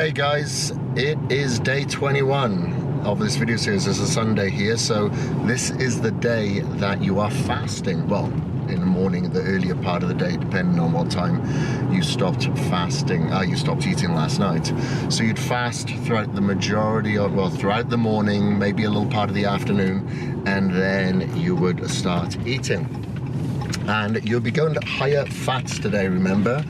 Okay guys, it is day 21 of this video series. It's a Sunday here, so this is the day that you are fasting. Well, in the morning, the earlier part of the day, depending on what time you stopped fasting, you stopped eating last night. So you'd fast throughout the majority of, well, throughout the morning, maybe a little part of the afternoon, and then you would start eating. And you'll be going to higher fats today, remember?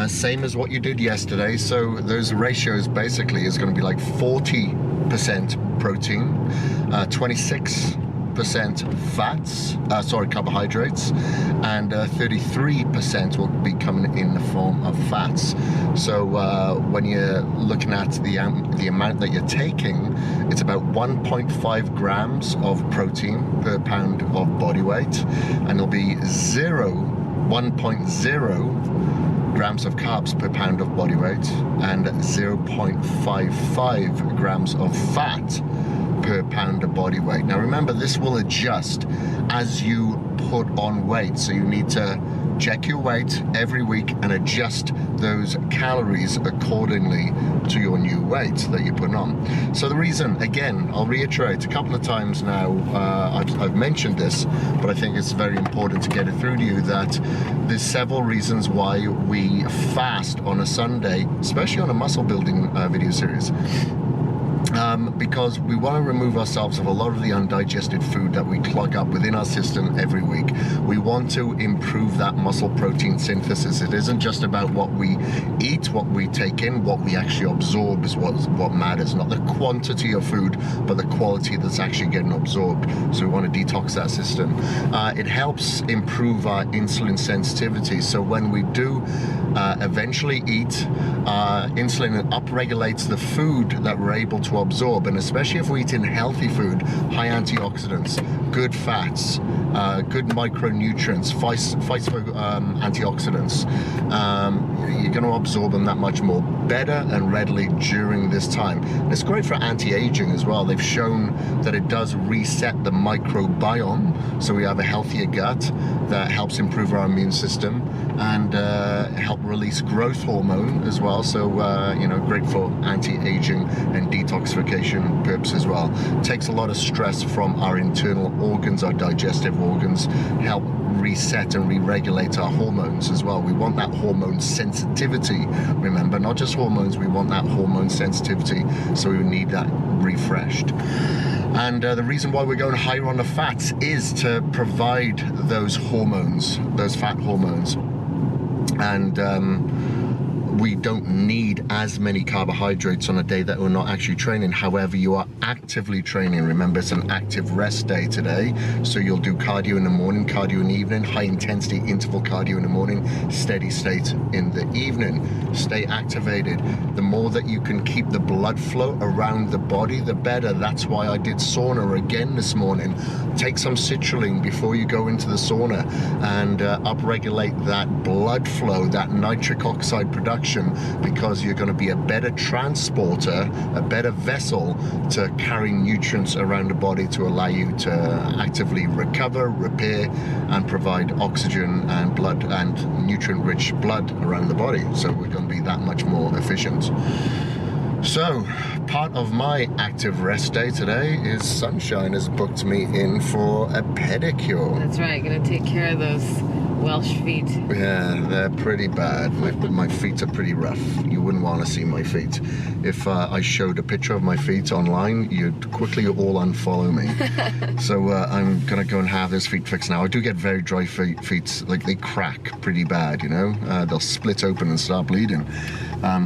Same as what you did yesterday. So those ratios basically is going to be like 40% protein, 26% fats, carbohydrates, and 33% will be coming in the form of fats. So when you're looking at the amount that you're taking, it's about 1.5 grams of protein per pound of body weight, and it'll be 1.0 grams of carbs per pound of body weight, and 0.55 grams of fat per pound of body weight. Now remember, this will adjust as you put on weight, so you need to check your weight every week and adjust those calories accordingly to your new weight that you're putting on. So the reason, again, I'll reiterate a couple of times now, I've mentioned this, but I think it's very important to get it through to you that there's several reasons why we fast on a Sunday, especially on a muscle building video series. Because we want to remove ourselves of a lot of the undigested food that we clog up within our system every week. We want to improve that muscle protein synthesis. It isn't just about what we eat, what we take in, what we actually absorb is what matters, not the quantity of food, but the quality that's actually getting absorbed. So we want to detox that system. It helps improve our insulin sensitivity. So when we do eventually eat, insulin upregulates the food that we're able to absorb, and especially if we're eating healthy food, high antioxidants, good fats, good micronutrients, fights for antioxidants, you're going to absorb them that much more better and readily during this time. And it's great for anti-aging as well. They've shown that it does reset the microbiome, so we have a healthier gut that helps improve our immune system and help release growth hormone as well. So you know, great for anti-aging and detoxification purposes as well. Takes a lot of stress from our internal organs, our digestive organs, help reset and re-regulate our hormones as well. We want that hormone sensitivity, remember, not just hormones, we want that hormone sensitivity, so we need that refreshed. And the reason why we're going higher on the fats is to provide those hormones, those fat hormones. And we don't need as many carbohydrates on a day that we're not actually training. However, you are actively training. Remember, it's an active rest day today. So you'll do cardio in the morning, cardio in the evening, high intensity interval cardio in the morning, steady state in the evening. Stay activated. The more that you can keep the blood flow around the body, the better. That's why I did sauna again this morning. Take some citrulline before you go into the sauna and upregulate that blood flow, that nitric oxide production, because you're going to be a better transporter, a better vessel to carry nutrients around the body to allow you to actively recover, repair, and provide oxygen and blood and nutrient-rich blood around the body. So we're going to be that much more efficient. So, part of my active rest day today is Sunshine has booked me in for a pedicure. That's right, gonna take care of those Welsh feet. Yeah, they're pretty bad. My feet are pretty rough. You wouldn't want to see my feet. If I showed a picture of my feet online, you'd quickly all unfollow me. So I'm gonna go and have this feet fixed now. I do get very dry feet, like they crack pretty bad, you know? They'll split open and start bleeding.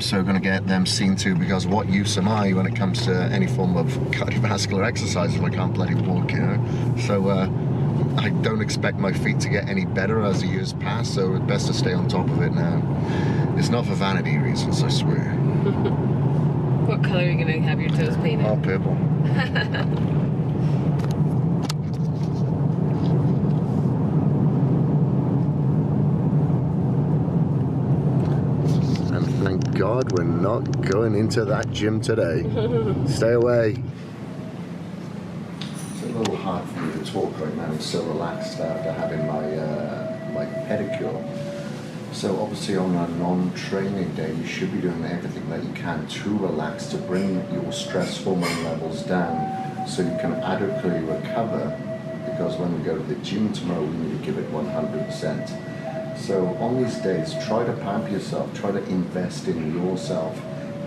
So gonna get them seen to, because what use am I when it comes to any form of cardiovascular exercise if I can't bloody walk, you know? So I don't expect my feet to get any better as the years pass, so it's best to stay on top of it now. It's not for vanity reasons, I swear. What color are you gonna have your toes painted? Oh, purple. And thank God we're not going into that gym today. Stay away. It's a little hard for me to talk right now. I'm so relaxed after having my pedicure. So obviously on a non-training day, you should be doing everything that you can to relax, to bring your stress hormone levels down so you can adequately recover, because when we go to the gym tomorrow, we need to give it 100%. So on these days, try to pamper yourself, try to invest in yourself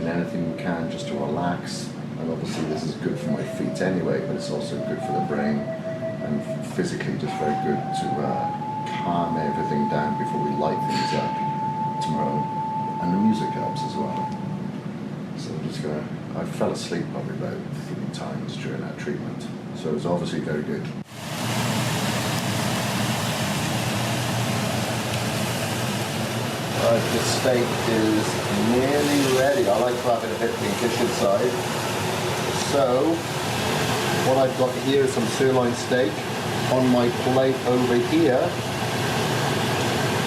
in anything you can just to relax. And obviously this is good for my feet anyway, but it's also good for the brain and physically just very good to calm everything down before we light things up tomorrow, and the music helps as well. So I'm just gonna, I fell asleep probably about 3 times during that treatment, so it was obviously very good. Right, the steak is nearly ready. I like to have it a bit pinkish inside. So what I've got here is some sirloin steak. On my plate over here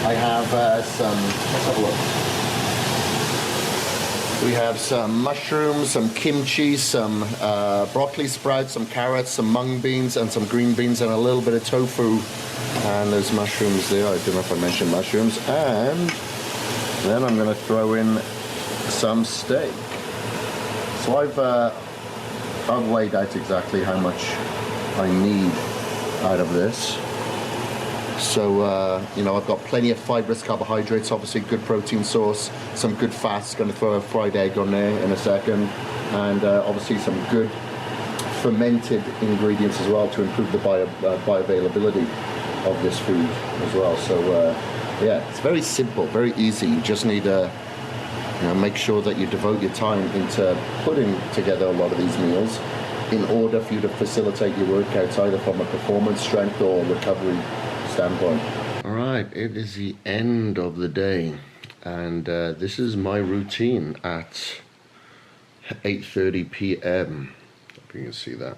I have some, let's have a look. We have some mushrooms, some kimchi, some broccoli sprouts, some carrots, some mung beans, and some green beans, and a little bit of tofu. And there's mushrooms there. I don't know if I mentioned mushrooms. And then I'm going to throw in some steak. So I've weighed out exactly how much I need out of this. So, you know, I've got plenty of fibrous carbohydrates, obviously good protein source, some good fats, going to throw a fried egg on there in a second, and obviously some good fermented ingredients as well to improve the bioavailability of this food as well. So, yeah, it's very simple, very easy. You just need to make sure that you devote your time into putting together a lot of these meals in order for you to facilitate your workouts, either from a performance, strength, or recovery standpoint. All right, it is the end of the day, and this is my routine at 8:30 p.m. If you can see that,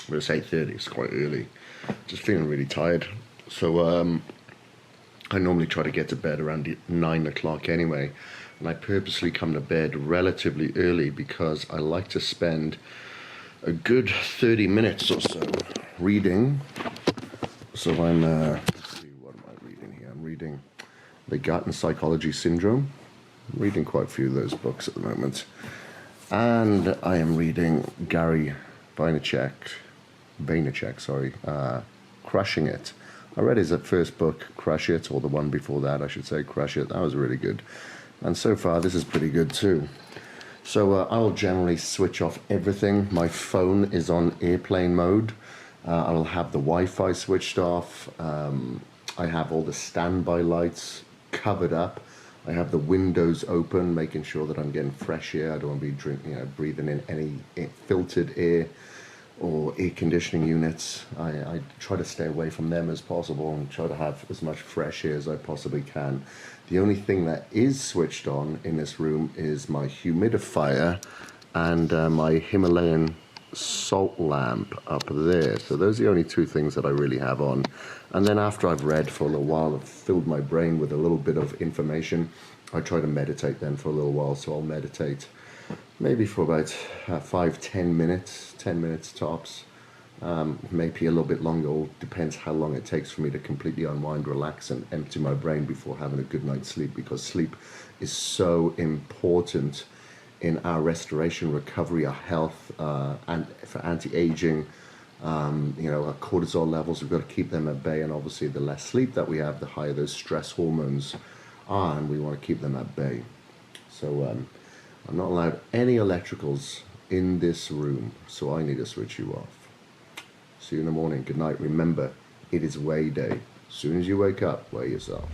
but it's 8:30. It's quite early. Just feeling really tired. So I normally try to get to bed around 9 o'clock anyway, and I purposely come to bed relatively early because I like to spend a good 30 minutes or so reading. So I'm, let's see, what am I reading here? I'm reading The Gethin Psychology Syndrome. I'm reading quite a few of those books at the moment. And I am reading Gary Vaynerchuk, Crushing It. I read his first book, Crush It, or the one before that, I should say, Crush It. That was really good. And so far, this is pretty good too. So I'll generally switch off everything. My phone is on airplane mode. I'll have the Wi-Fi switched off. I have all the standby lights covered up. I have the windows open, making sure that I'm getting fresh air. I don't want to be breathing in any filtered air or air conditioning units. I try to stay away from them as possible and try to have as much fresh air as I possibly can. The only thing that is switched on in this room is my humidifier and my Himalayan salt lamp up there. So those are the only two things that I really have on. And then after I've read for a little while, I've filled my brain with a little bit of information, I try to meditate then for a little while. So I'll meditate maybe for about 5-10 minutes, 10 minutes tops, maybe a little bit longer. All depends how long it takes for me to completely unwind, relax, and empty my brain before having a good night's sleep, because sleep is so important in our restoration, recovery, our health, and for anti-aging. Our cortisol levels, we've got to keep them at bay, and obviously the less sleep that we have, the higher those stress hormones are, and we want to keep them at bay. So I'm not allowed any electricals in this room, so I need to switch you off. See you in the morning. Good night. Remember, it is weigh day. As soon as you wake up, weigh yourself.